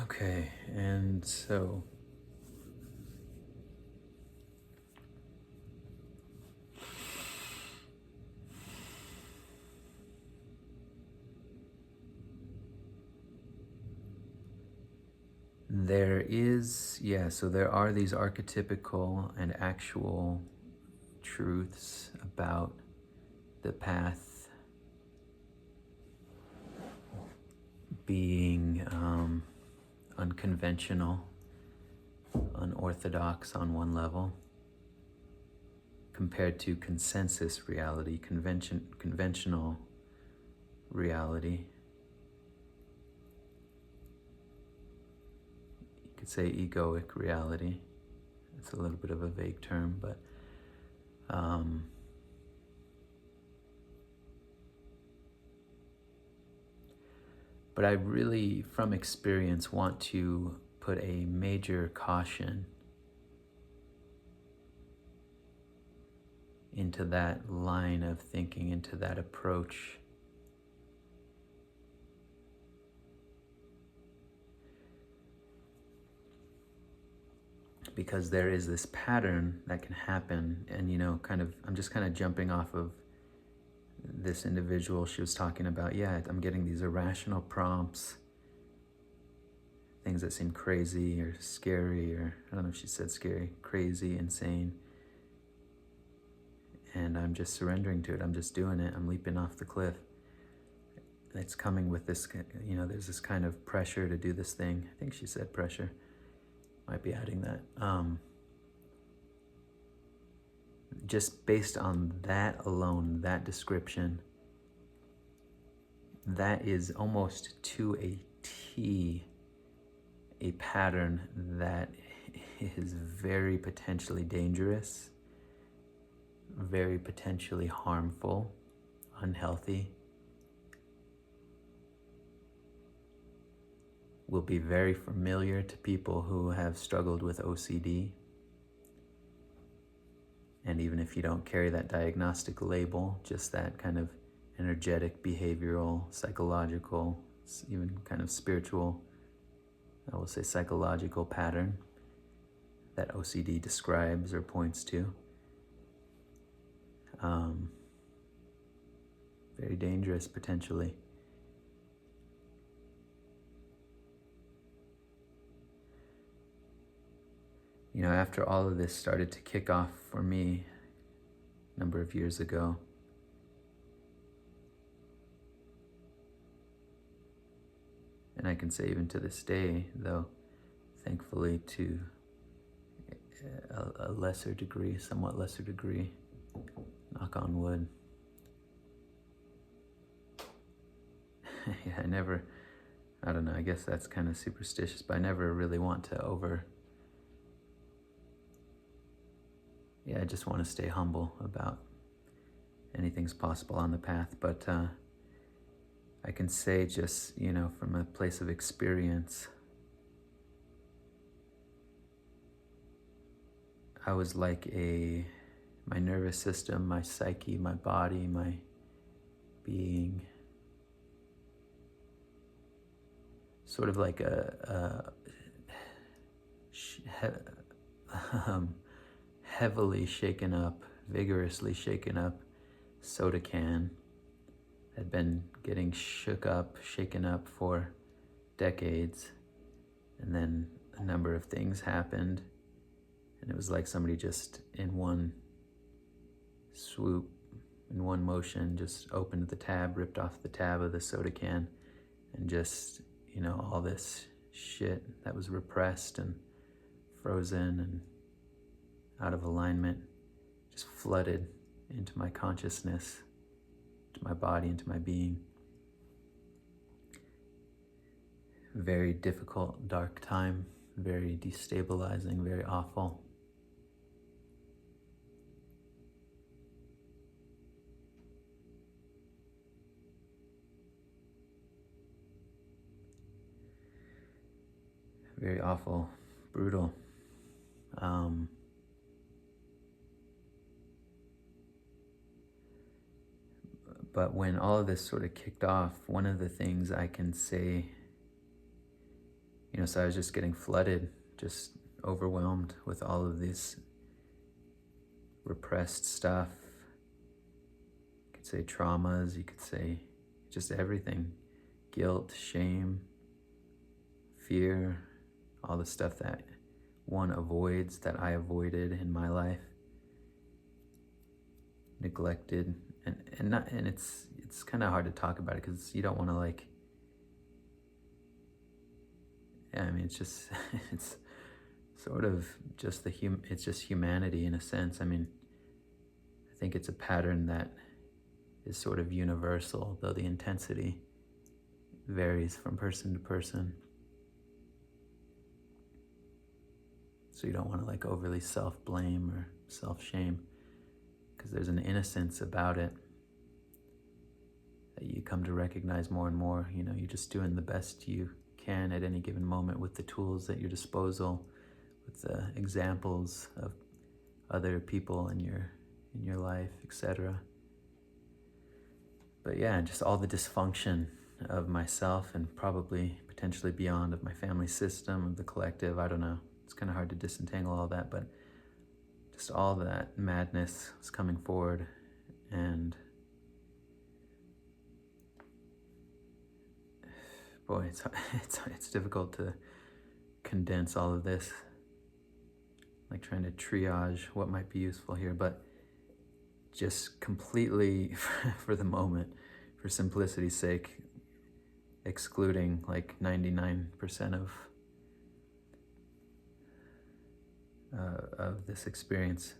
Okay, and so so there are these archetypical and actual truths about the path being unconventional, unorthodox on one level, compared to consensus reality, conventional reality. You could say egoic reality. It's a little bit of a vague term, but I really, from experience, want to put a major caution into that line of thinking, into that approach. Because there is this pattern that can happen, and I'm just kind of jumping off of this individual. She was talking about, I'm getting these irrational prompts, things that seem crazy or scary, or I don't know if she said scary, crazy, insane. And I'm just surrendering to it. I'm just doing it. I'm leaping off the cliff. It's coming with this, there's this kind of pressure to do this thing. I think she said pressure. Might be adding that. Just based on that alone, that description, that is almost to a T a pattern that is very potentially dangerous, very potentially harmful, unhealthy, will be very familiar to people who have struggled with OCD. And even if you don't carry that diagnostic label, just that kind of energetic, behavioral, psychological, even kind of spiritual, I will say psychological pattern that OCD describes or points to. Very dangerous, potentially. After all of this started to kick off for me a number of years ago, and I can say even to this day, though, thankfully to a lesser degree, somewhat lesser degree, knock on wood. I don't know, I guess that's kind of superstitious, but I never really want to I just want to stay humble about anything's possible on the path. But I can say just, from a place of experience, I was like my nervous system, my psyche, my body, my being, sort of like a heavily shaken up, vigorously shaken up soda can had been getting shaken up for decades. And then a number of things happened, and it was like somebody just in one swoop, in one motion, just opened the tab, ripped off the tab of the soda can, and just, all this shit that was repressed and frozen and out of alignment just flooded into my consciousness, to my body, into my being. Very difficult, dark time, very destabilizing, very awful. Very awful, brutal. But when all of this sort of kicked off, one of the things I can say, So I was just getting flooded, just overwhelmed with all of this repressed stuff. You could say traumas, you could say just everything. Guilt, shame, fear, all the stuff that one avoids, that I avoided in my life. Neglected, and it's kind of hard to talk about it because you don't want to it's just it's sort of just it's just humanity in a sense. I think it's a pattern that is sort of universal, though the intensity varies from person to person. So you don't want to overly self-blame or self-shame, because there's an innocence about it that you come to recognize more and more. You're just doing the best you can at any given moment with the tools at your disposal, with the examples of other people in your life, etc. But yeah, just all the dysfunction of myself and probably potentially beyond, of my family system, of the collective, I don't know. It's kind of hard to disentangle all that, but just all that madness was coming forward, and boy, it's difficult to condense all of this, trying to triage what might be useful here, but just completely, for the moment, for simplicity's sake, excluding 99% of this experience.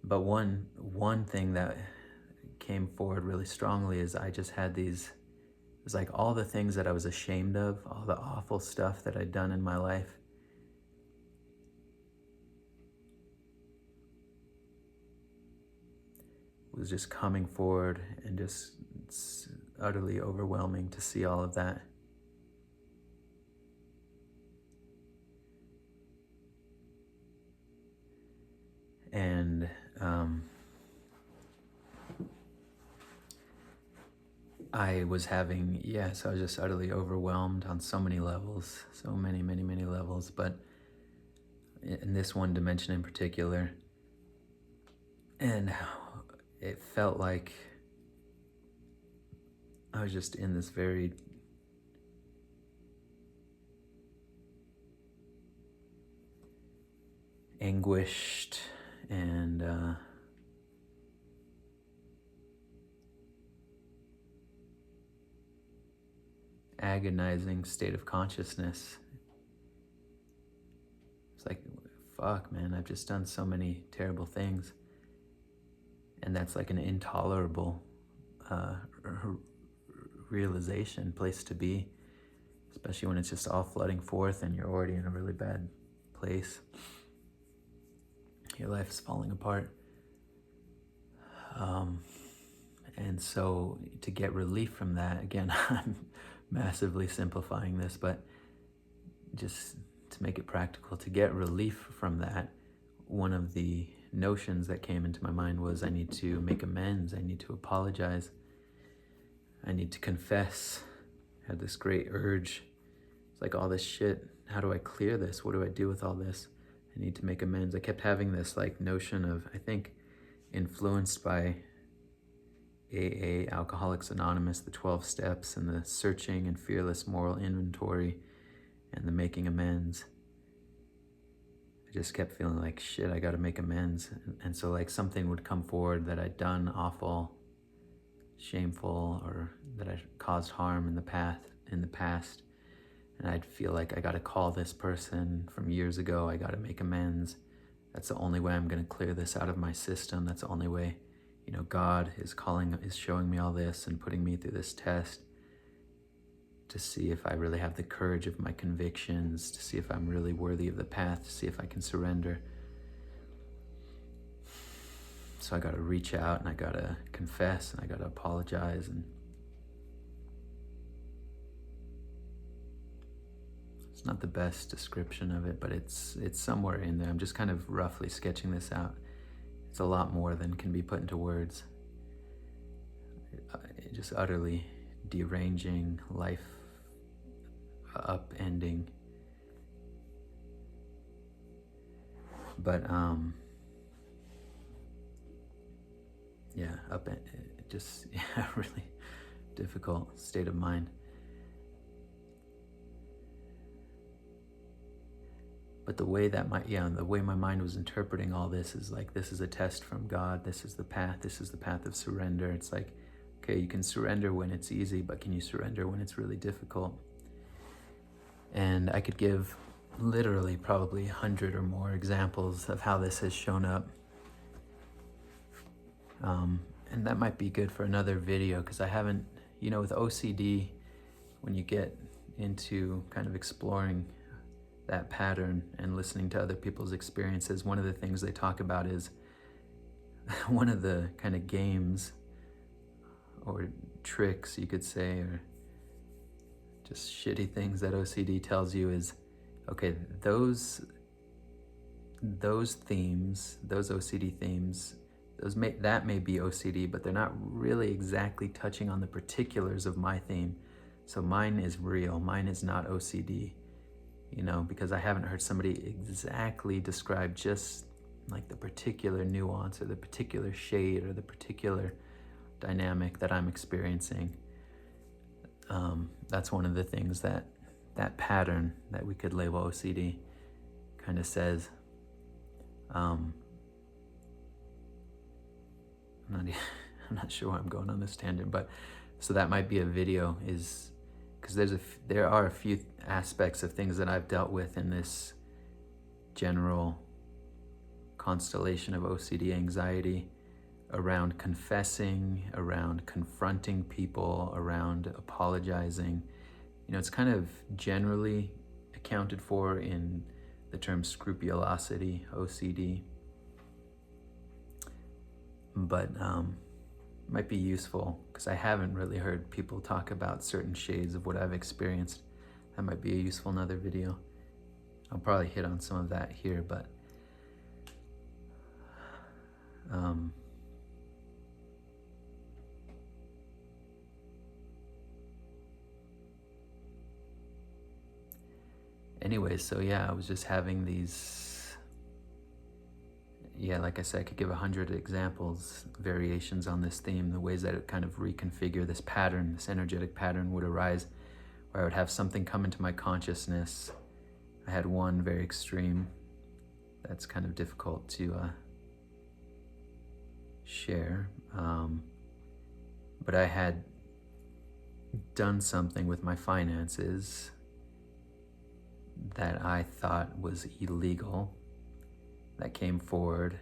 But one thing that came forward really strongly is I just had these, it was all the things that I was ashamed of, all the awful stuff that I'd done in my life. Was just coming forward, and just it's utterly overwhelming to see all of that. And I was having, so I was just utterly overwhelmed on so many levels, so many levels, but in this one dimension in particular. And it felt like I was just in this very anguished and agonizing state of consciousness. It's fuck, man, I've just done so many terrible things. And that's an intolerable realization, place to be, especially when it's just all flooding forth and you're already in a really bad place. Your life is falling apart. And so to get relief from that, again, I'm massively simplifying this, but just to make it practical, to get relief from that, one of the notions that came into my mind was I need to make amends, I need to apologize, I need to confess. I had this great urge. It's all this shit, how do I clear this? What do I do with all this? I need to make amends. I kept having this notion of, I think influenced by AA, Alcoholics Anonymous, the 12 steps, and the searching and fearless moral inventory, and the making amends. I just kept feeling shit, I gotta make amends. And so something would come forward that I'd done awful, shameful, or that I caused harm in the past. And I'd feel I gotta call this person from years ago, I gotta make amends. That's the only way I'm gonna clear this out of my system. That's the only way, God is showing me all this and putting me through this test to see if I really have the courage of my convictions, to see if I'm really worthy of the path, to see if I can surrender. So I gotta reach out, and I gotta confess, and I gotta apologize, and it's not the best description of it, but it's somewhere in there. I'm just kind of roughly sketching this out. It's a lot more than can be put into words. Just utterly deranging life upending. But yeah, just yeah, really difficult state of mind. But the way my mind was interpreting all this is like, this is a test from God. This is the path of surrender. It's like, okay, you can surrender when it's easy, but can you surrender when it's really difficult? And I could give literally probably 100 or more examples of how this has shown up. And that might be good for another video, because I haven't, with OCD, when you get into kind of exploring that pattern and listening to other people's experiences, one of the things they talk about is one of the kind of games or tricks, you could say, or just shitty things that OCD tells you is, okay, those themes, those OCD themes, that may be OCD, but they're not really exactly touching on the particulars of my theme. So mine is real, mine is not OCD, because I haven't heard somebody exactly describe just like the particular nuance or the particular shade or the particular dynamic that I'm experiencing. That's one of the things that pattern that we could label OCD kind of says. I'm not sure why I'm going on this tangent, but so that might be a video, is because there are a few aspects of things that I've dealt with in this general constellation of OCD anxiety, around confessing, around confronting people, around apologizing. It's kind of generally accounted for in the term scrupulosity, OCD. But might be useful, because I haven't really heard people talk about certain shades of what I've experienced. That might be a useful another video. I'll probably hit on some of that here, but anyways, so yeah, I was just having these, like I said, I could give 100 examples, variations on this theme, the ways that it kind of reconfigure this pattern, this energetic pattern would arise, where I would have something come into my consciousness. I had one very extreme that's kind of difficult to share, but I had done something with my finances that I thought was illegal, that came forward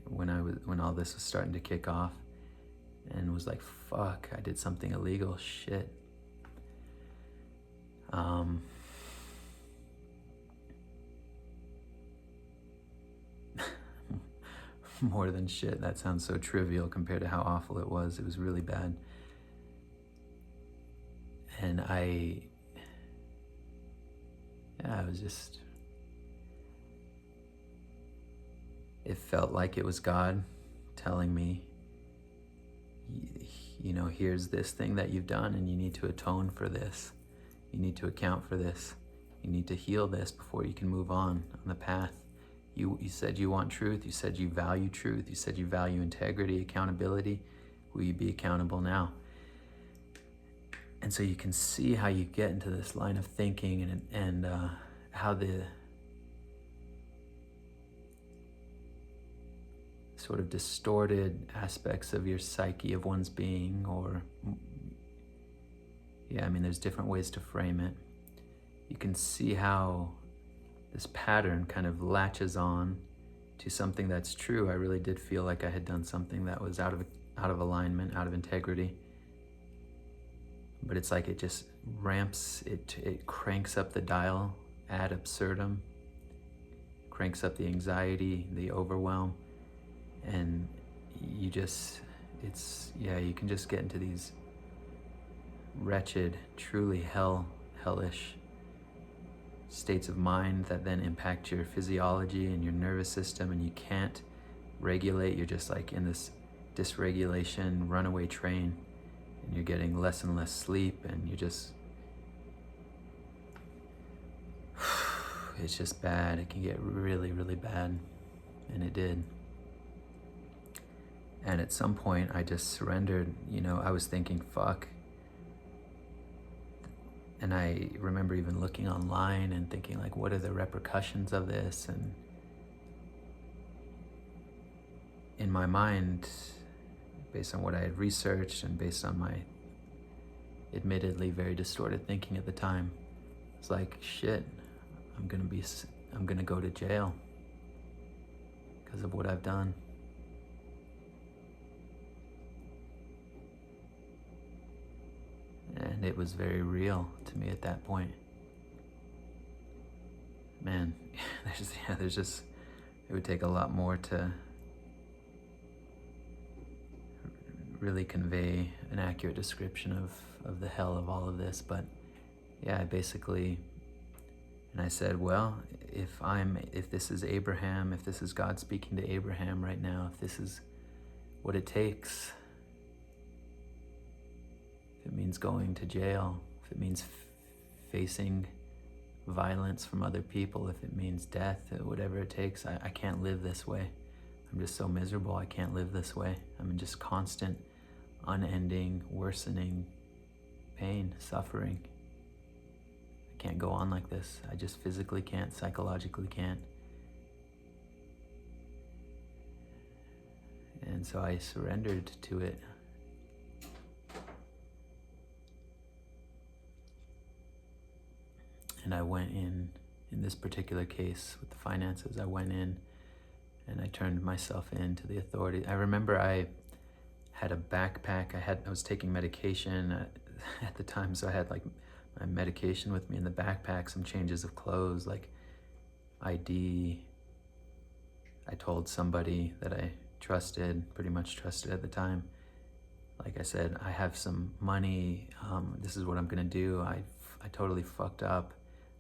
when all this was starting to kick off, and was like, fuck, I did something illegal, shit. More than shit, that sounds so trivial compared to how awful it was. It was really bad. And I was just, it felt like it was God telling me, here's this thing that you've done, and you need to atone for this. You need to account for this. You need to heal this before you can move on the path. You said you want truth. You said you value truth. You said you value integrity, accountability. Will you be accountable now? And so you can see how you get into this line of thinking, and how the sort of distorted aspects of your psyche, of one's being, or there's different ways to frame it. You can see how this pattern kind of latches on to something that's true. I really did feel like I had done something that was out of alignment, out of integrity. But it's like it just ramps, it cranks up the dial ad absurdum, cranks up the anxiety, the overwhelm, and you can just get into these wretched, truly hellish states of mind that then impact your physiology and your nervous system, and you can't regulate. You're just like in this dysregulation runaway train, and you're getting less and less sleep, and it's just bad. It can get really, really bad. And it did. And at some point, I just surrendered. I was thinking, fuck. And I remember even looking online and thinking, like, what are the repercussions of this? And in my mind, based on what I had researched and based on my admittedly very distorted thinking at the time, it's like, shit, I'm gonna go to jail because of what I've done. And it was very real to me at that point. Man, there's just, it would take a lot more to really convey an accurate description of the hell of all of this. But yeah, I basically, and I said, well, if this is Abraham, if this is God speaking to Abraham right now, if this is what it takes, if it means going to jail, if it means facing violence from other people, if it means death, whatever it takes, I can't live this way. I'm just so miserable. I can't live this way. I'm in just constant, unending, worsening pain, suffering. I can't go on like this. I just physically can't, psychologically can't. And so I surrendered to it. And I went in this particular case with the finances, I went in and I turned myself in to the authorities. I remember I had a backpack. I was taking medication at the time, so I had like my medication with me in the backpack, some changes of clothes, like ID. I told somebody that I trusted, pretty much trusted at the time. Like I said, I have some money. This is what I'm gonna do. I totally fucked up.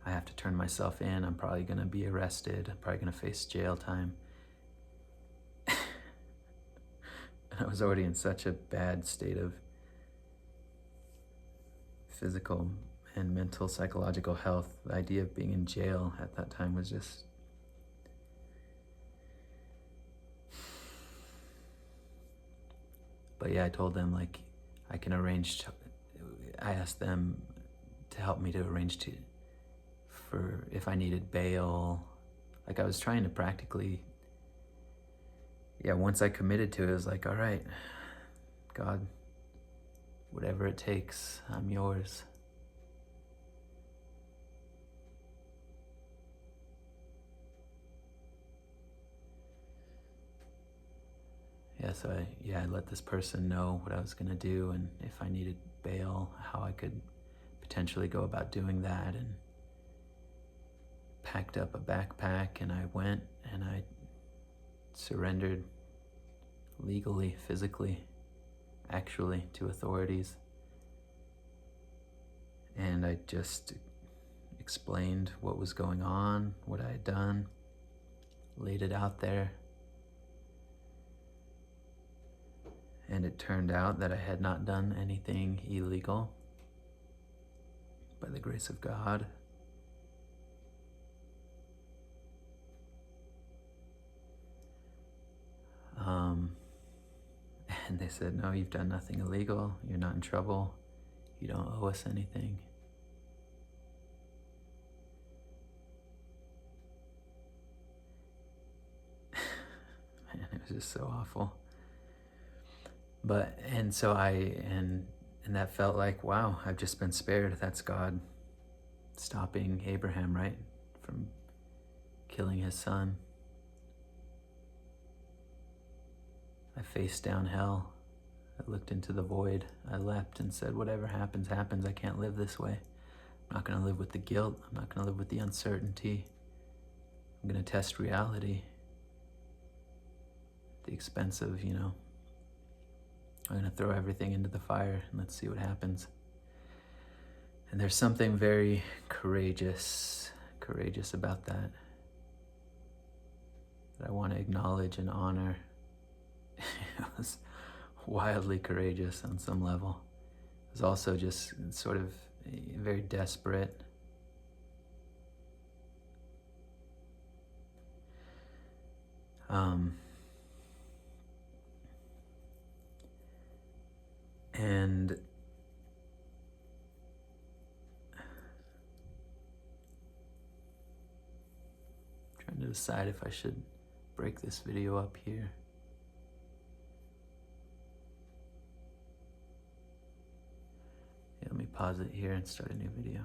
I have to turn myself in. I'm probably gonna be arrested. I'm probably gonna face jail time. And I was already in such a bad state of physical and mental, psychological health. The idea of being in jail at that time was just... But yeah, I told them, like, I can arrange I asked them to help me to arrange for if I needed bail. Like, I was trying to practically, once I committed to it, it was like, all right, God, whatever it takes, I'm yours. So I let this person know what I was gonna do, and if I needed bail, how I could potentially go about doing that, and packed up a backpack, and I went and I surrendered legally, physically, actually, to authorities. And I just explained what was going on, what I had done, laid it out there. And it turned out that I had not done anything illegal, by the grace of God. And they said, no, you've done nothing illegal. You're not in trouble. You don't owe us anything. Man, it was just so awful. And that felt like, wow, I've just been spared. That's God stopping Abraham, right, from killing his son. I faced down hell. I looked into the void. I leapt and said, whatever happens, happens. I can't live this way. I'm not gonna live with the guilt. I'm not gonna live with the uncertainty. I'm gonna test reality at the expense of, I'm gonna throw everything into the fire and let's see what happens. And there's something very courageous about that I want to acknowledge and honor. It was wildly courageous on some level. It was also just sort of very desperate. And trying to decide if I should break this video up here. Yeah, let me pause it here and start a new video.